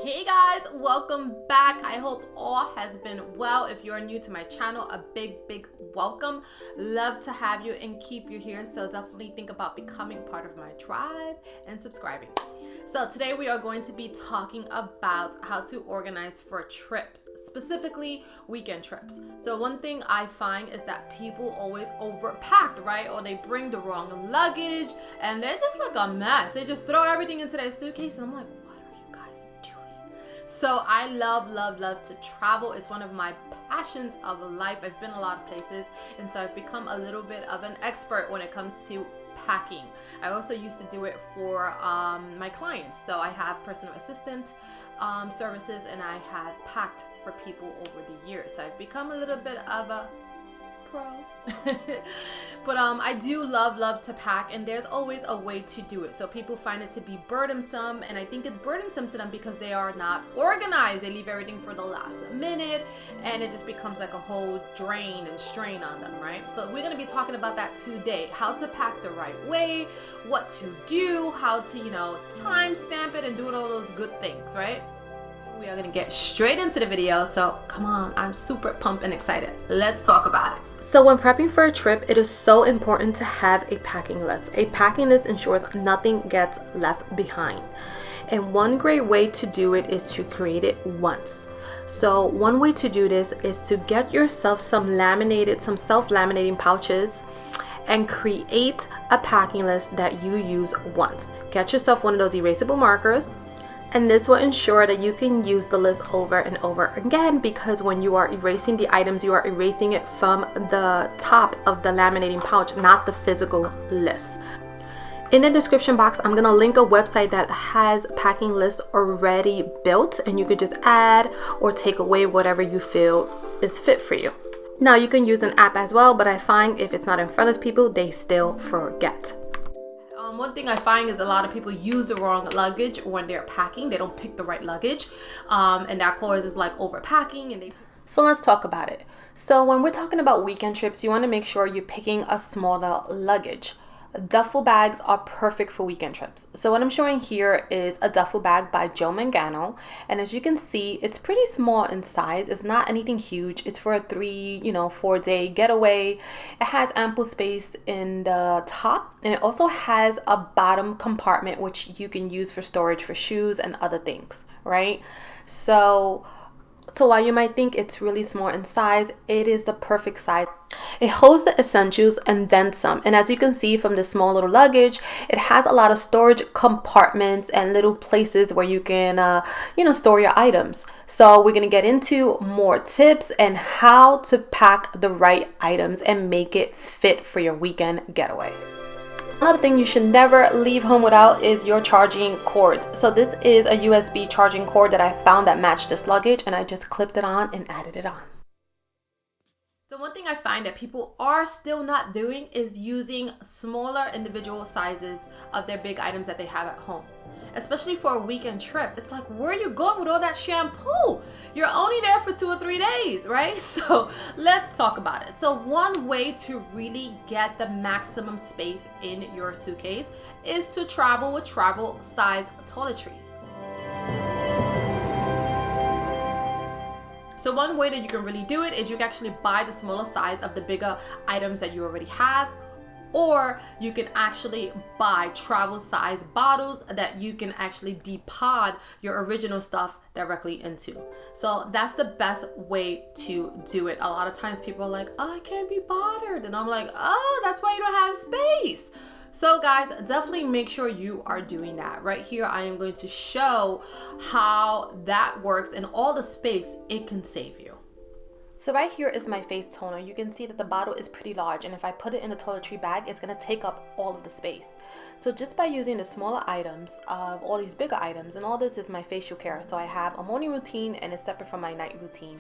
Hey guys, welcome back. I hope all has been well. If you're new to my channel, a big welcome. Love to have you and keep you here, so definitely think about becoming part of my tribe and subscribing. So today we are going to be talking about how to organize for trips, specifically weekend trips. So one thing I find is that people always overpacked, right? Or they bring the wrong luggage and they're just like a mess. They just throw everything into their suitcase and I'm like, so I love to travel. It's one of my passions of life. I've been a lot of places, and so I've become a little bit of an expert when it comes to packing. I also used to do it for my clients. So I have personal assistant services, and I have packed for people over the years. So I've become a little bit of a pro. But I do love to pack, and there's always a way to do it. So people find it to be burdensome, and I think it's burdensome to them because they are not organized. They leave everything for the last minute, and it just becomes like a whole drain and strain on them, right? So we're going to be talking about that today. How to pack the right way, what to do, how to, time stamp it and do all those good things, right? We are going to get straight into the video, so come on, I'm super pumped and excited. Let's talk about it. So when prepping for a trip, it is so important to have a packing list. A packing list ensures nothing gets left behind. And one great way to do it is to create it once. So one way to do this is to get yourself some self-laminating pouches and create a packing list that you use once. Get yourself one of those erasable markers. And this will ensure that you can use the list over and over again, because when you are erasing the items, you are erasing it from the top of the laminating pouch, not the physical list. In the description box, I'm going to link a website that has packing lists already built, and you could just add or take away whatever you feel is fit for you. Now, you can use an app as well, but I find if it's not in front of people, they still forget. One thing I find is a lot of people use the wrong luggage when they're packing. They don't pick the right luggage, and that causes like overpacking. So let's talk about it. So when we're talking about weekend trips, you want to make sure you're picking a smaller luggage. Duffel bags are perfect for weekend trips. So what I'm showing here is a duffel bag by Joe Mangano, and as you can see, it's pretty small in size. It's not anything huge. It's for a 4-day getaway. It has ample space in the top, and it also has a bottom compartment which you can use for storage for shoes and other things, right? So while you might think it's really small in size, it is the perfect size. It holds the essentials and then some. And as you can see from the small little luggage, it has a lot of storage compartments and little places where you can, store your items. So we're going to get into more tips and how to pack the right items and make it fit for your weekend getaway. Another thing you should never leave home without is your charging cords. So this is a USB charging cord that I found that matched this luggage, and I just clipped it on and added it on. So one thing I find that people are still not doing is using smaller individual sizes of their big items that they have at home. Especially for a weekend trip. It's like, where are you going with all that shampoo? You're only there for 2 or 3 days, right? So let's talk about it. So one way to really get the maximum space in your suitcase is to travel with travel size toiletries. So one way that you can really do it is you can actually buy the smaller size of the bigger items that you already have, or you can actually buy travel size bottles that you can actually depot your original stuff directly into. So that's the best way to do it. A lot of times people are like, oh, I can't be bothered. And I'm like, oh, that's why you don't have space. So guys, definitely make sure you are doing that. Right here, I am going to show how that works and all the space it can save you. So right here is my face toner. You can see that the bottle is pretty large, and if I put it in a toiletry bag, it's going to take up all of the space. So just by using the smaller items of all these bigger items, and all this is my facial care. So I have a morning routine and it's separate from my night routine,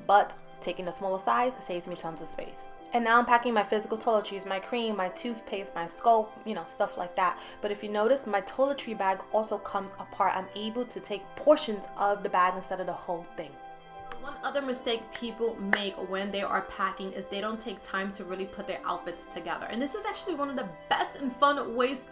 but taking the smaller size saves me tons of space. And now I'm packing my physical toiletries, my cream, my toothpaste, my scope, stuff like that. But if you notice, my toiletry bag also comes apart. I'm able to take portions of the bag instead of the whole thing. One other mistake people make when they are packing is they don't take time to really put their outfits together. And this is actually one of the best and fun ways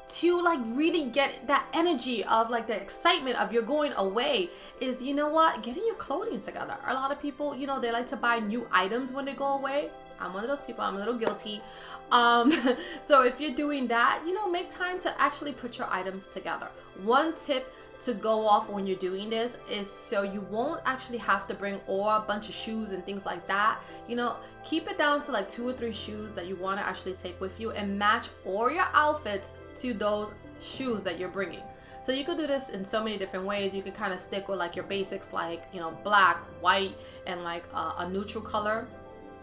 to like really get that energy of like the excitement of you're going away is, you know what, getting your clothing together. A lot of people, you know, they like to buy new items when they go away. I'm one of those people. I'm a little guilty. So if you're doing that, you know, make time to actually put your items together. One tip to go off when you're doing this is so you won't actually have to bring a bunch of shoes and things like that. You know, keep it down to like 2 or 3 shoes that you want to actually take with you, and match all your outfits to those shoes that you're bringing. So you could do this in so many different ways. You could kind of stick with like your basics, like, you know, black, white, and like a neutral color,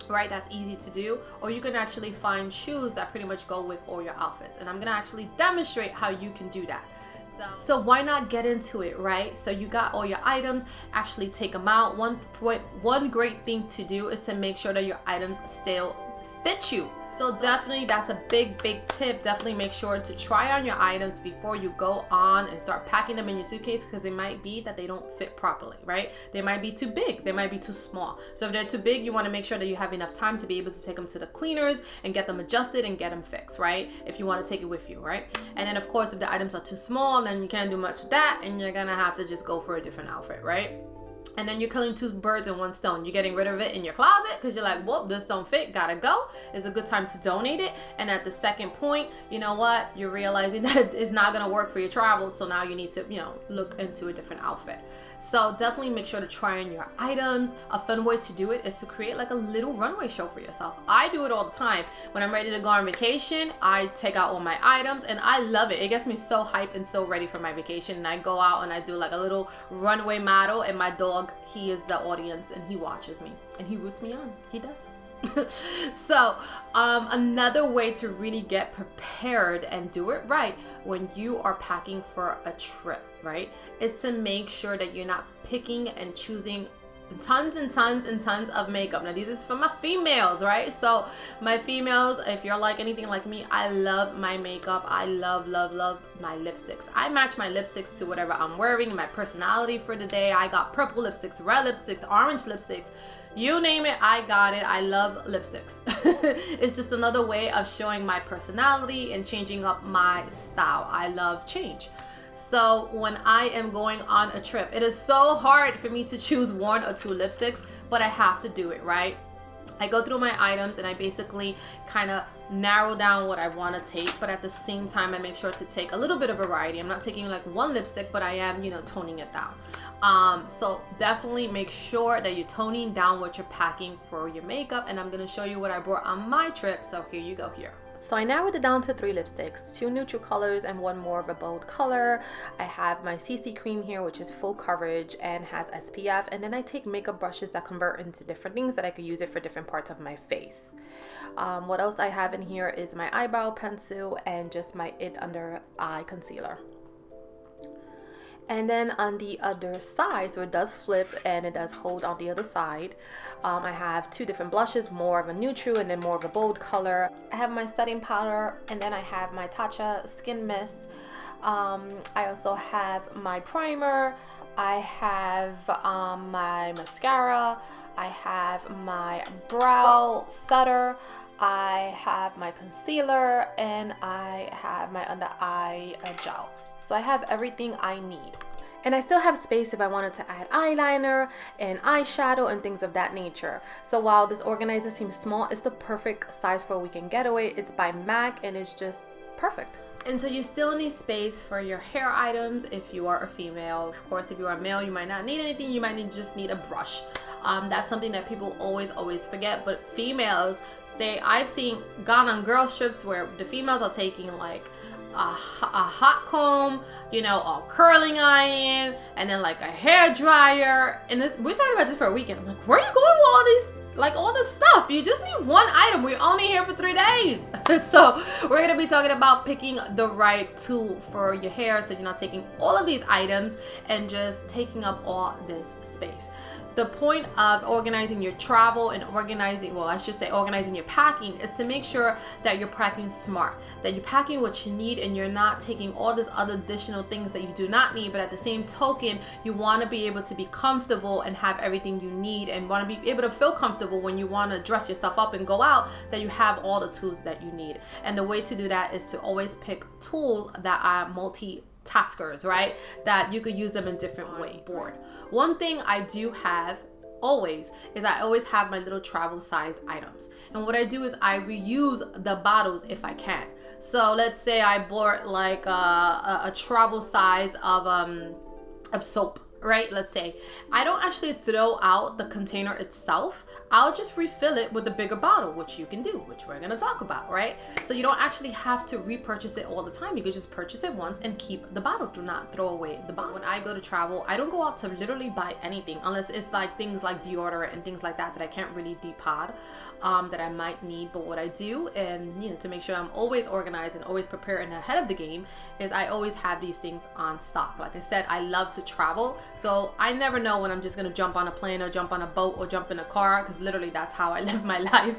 right? That's easy to do. Or you can actually find shoes that pretty much go with all your outfits, and I'm gonna actually demonstrate how you can do that. So why not get into it, right? So you got all your items, actually take them out. One great thing to do is to make sure that your items still fit you. So definitely that's a big tip. Definitely make sure to try on your items before you go on and start packing them in your suitcase, because it might be that they don't fit properly, right? They might be too big, they might be too small. So if they're too big, you want to make sure that you have enough time to be able to take them to the cleaners and get them adjusted and get them fixed, right? If you want to take it with you, right? And then of course, if the items are too small, then you can't do much with that, and you're gonna have to just go for a different outfit, right? And then you're killing 2 birds in 1 stone. You're getting rid of it in your closet because you're like, whoop, this don't fit, gotta go. It's a good time to donate it. And at the second point, you know what? You're realizing that it's not gonna work for your travel. So now you need to, you know, look into a different outfit. So definitely make sure to try on your items. A fun way to do it is to create like a little runway show for yourself. I do it all the time. When I'm ready to go on vacation, I take out all my items, and I love it. It gets me so hyped and so ready for my vacation. And I go out and I do like a little runway model, and my dog, he is the audience, and he watches me and he roots me on. He does. So another way to really get prepared and do it right when you are packing for a trip, right, is to make sure that you're not picking and choosing tons and tons and tons of makeup. Now, this is for my females, right? So my females, if you're like anything like me, I love my makeup. I love my lipsticks. I match my lipsticks to whatever I'm wearing, my personality for the day. I got purple lipsticks, red lipsticks, orange lipsticks, you name it, I got it. I love lipsticks. It's just another way of showing my personality and changing up my style. I love change. So when I am going on a trip, it is so hard for me to choose 1 or 2 lipsticks, but I have to do it, right? I go through my items and I basically kind of narrow down what I want to take, but at the same time I make sure to take a little bit of variety. I'm not taking like 1 lipstick, but I am, you know, toning it down. So definitely make sure that you're toning down what you're packing for your makeup, and I'm going to show you what I brought on my trip. So here you go here. So I narrowed it down to 3 lipsticks, 2 neutral colors and 1 more of a bold color. I have my CC cream here, which is full coverage and has SPF. And then I take makeup brushes that convert into different things that I could use it for different parts of my face. What else I have in here is my eyebrow pencil and just my It Under Eye concealer. And then on the other side, so it does flip and it does hold on the other side, I have 2 different blushes, more of a neutral and then more of a bold color. I have my setting powder, and then I have my Tatcha Skin Mist. I also have my primer. I have my mascara. I have my brow setter. I have my concealer, and I have my under eye gel. So I have everything I need. And I still have space if I wanted to add eyeliner and eyeshadow and things of that nature. So while this organizer seems small, it's the perfect size for a weekend getaway. It's by MAC and it's just perfect. And so you still need space for your hair items if you are a female. Of course, if you are a male, you might not need anything. You might just need a brush. That's something that people always forget. But females, I've seen gone on girl trips where the females are taking like a hot comb, you know, a curling iron, and then like a hair dryer. And this, we're talking about just for a weekend. I'm like, where are you going with all these, like all this stuff? You just need 1 item. We're only here for 3 days. So we're gonna be talking about picking the right tool for your hair, so you're not taking all of these items and just taking up all this space. The point of organizing your travel and organizing your packing is to make sure that you're packing smart, that you're packing what you need and you're not taking all this other additional things that you do not need. But at the same token, you want to be able to be comfortable and have everything you need, and want to be able to feel comfortable when you want to dress yourself up and go out, that you have all the tools that you need. And the way to do that is to always pick tools that are multitaskers, right? That you could use them in different ways. One thing I do have always is I always have my little travel size items, and what I do is I reuse the bottles if I can. So let's say I bought like a travel size of soap, right? Let's say I don't actually throw out the container itself. I'll just refill it with a bigger bottle, which you can do, which we're gonna talk about, right? So you don't actually have to repurchase it all the time. You could just purchase it once and keep the bottle. Do not throw away the bottle. When I go to travel, I don't go out to literally buy anything unless it's like things like deodorant and things like that I can't really depot, that I might need. But what I do, and to make sure I'm always organized and always prepared and ahead of the game, is I always have these things on stock. Like I said, I love to travel, so I never know when I'm just gonna jump on a plane or jump on a boat or jump in a car, because literally that's how I live my life.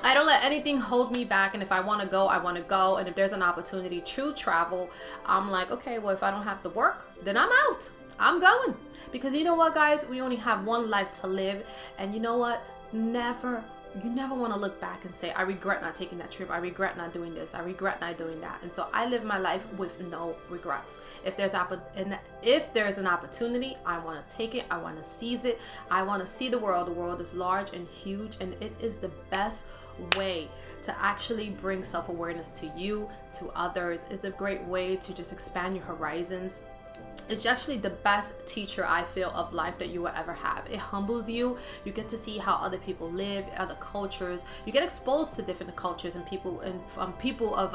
I don't let anything hold me back, and if I want to go, I want to go. And if there's an opportunity to travel, I'm like, okay, well, if I don't have to work, then I'm out. I'm going. Because you know what, guys, we only have one life to live, and you know what, you never want to look back and say, I regret not taking that trip, I regret not doing this, I regret not doing that. And so I live my life with no regrets. If there's an opportunity, I want to take it, I want to seize it, I want to see the world. The world is large and huge, and it is the best way to actually bring self-awareness to you, to others. It's a great way to just expand your horizons. It's actually the best teacher, I feel, of life that you will ever have. It humbles you. You get to see how other people live, other cultures. You get exposed to different cultures and people, and people of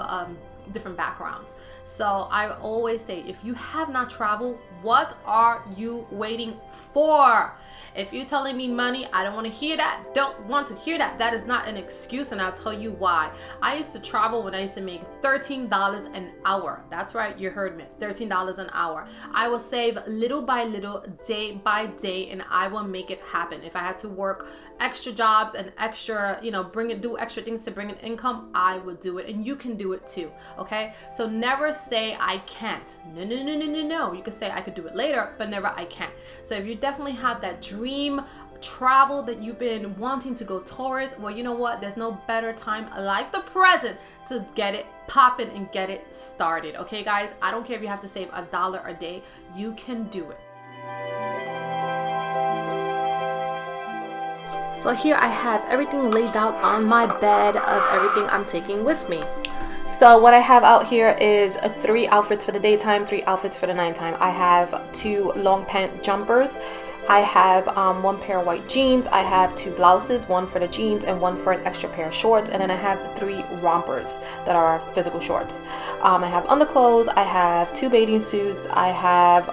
different backgrounds. So I always say, if you have not traveled, what are you waiting for? If you're telling me money, I don't want to hear that. Don't want to hear that. That is not an excuse, and I'll tell you why. I used to travel when I used to make $13 an hour. That's right, you heard me, $13 an hour. I will save little by little, day by day, and I will make it happen. If I had to work extra jobs and extra, do extra things to bring in income, I would do it, and you can do it too. Okay, so never say I can't. No. You can say I could do it later, but never I can't. So if you definitely have that dream travel that you've been wanting to go towards, well, you know what? There's no better time like the present to get it popping and get it started. Okay, guys, I don't care if you have to save $1 a day. You can do it. So here I have everything laid out on my bed of everything I'm taking with me. So what I have out here is 3 outfits for the daytime, 3 outfits for the nighttime. I have 2 long pant jumpers. I have 1 pair of white jeans. I have 2 blouses, 1 for the jeans and 1 for an extra pair of shorts. And then I have 3 rompers that are physical shorts. I have underclothes. I have 2 bathing suits. I have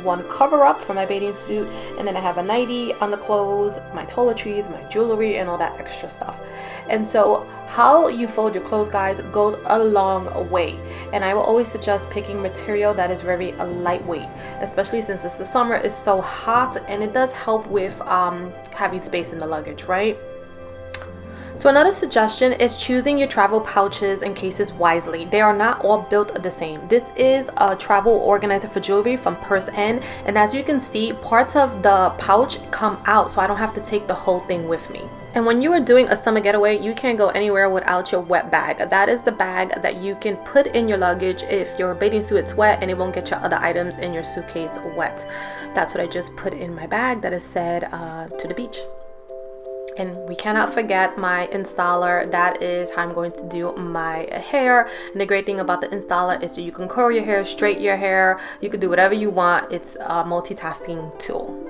1 cover up for my bathing suit. And then I have a nightie, underclothes, my toiletries, my jewelry, and all that extra stuff. And so how you fold your clothes, guys, goes a long way. And I will always suggest picking material that is very lightweight, especially since it's the summer, it's so hot, and it does help with having space in the luggage, right? So another suggestion is choosing your travel pouches and cases wisely. They are not all built the same. This is a travel organizer for jewelry from Purse N, and as you can see, parts of the pouch come out, so I don't have to take the whole thing with me. And when you are doing a summer getaway, you can't go anywhere without your wet bag. That is the bag that you can put in your luggage if your bathing suit is wet and it won't get your other items in your suitcase wet. That's what I just put in my bag that is said to the beach. And we cannot forget my installer. That is how I'm going to do my hair. And the great thing about the installer is that you can curl your hair, straighten your hair. You can do whatever you want. It's a multitasking tool.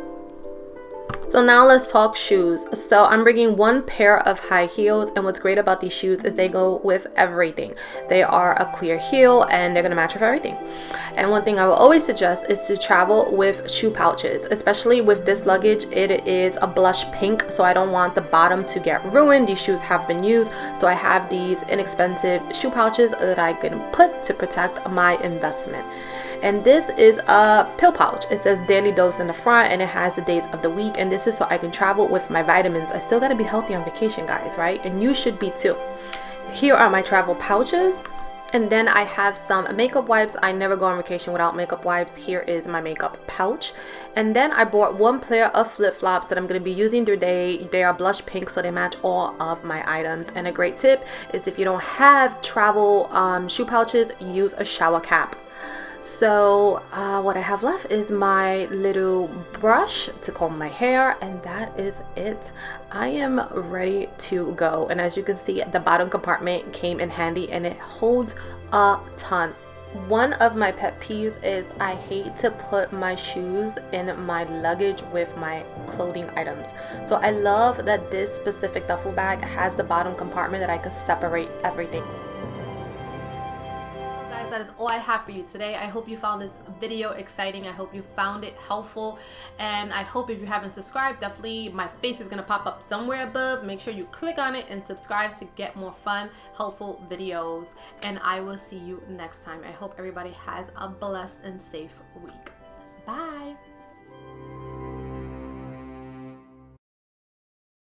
So now let's talk shoes. So I'm bringing 1 pair of high heels, and what's great about these shoes is they go with everything. They are a clear heel and they're gonna match with everything. And one thing I will always suggest is to travel with shoe pouches, especially with this luggage. It is a blush pink, so I don't want the bottom to get ruined. These shoes have been used, so I have these inexpensive shoe pouches that I can put to protect my investment. And this is a pill pouch. It says daily dose in the front, and it has the days of the week, and this is so I can travel with my vitamins. I still got to be healthy on vacation, guys, right? And you should be too. Here are my travel pouches. And then I have some makeup wipes. I never go on vacation without makeup wipes. Here is my makeup pouch. And then I bought one pair of flip-flops that I'm going to be using today. They are blush pink, so they match all of my items. And a great tip is if you don't have travel shoe pouches, use a shower cap. So what I have left is my little brush to comb my hair, and that is it. I am ready to go. And as you can see, the bottom compartment came in handy, and it holds a ton. One of my pet peeves is I hate to put my shoes in my luggage with my clothing items. So I love that this specific duffel bag has the bottom compartment that I could separate everything. That is all I have for you today. I hope you found this video exciting. I hope you found it helpful, and I hope if you haven't subscribed, definitely my face is gonna pop up somewhere above. Make sure you click on it and subscribe to get more fun, helpful videos, and I will see you next time. I hope everybody has a blessed and safe week. Bye.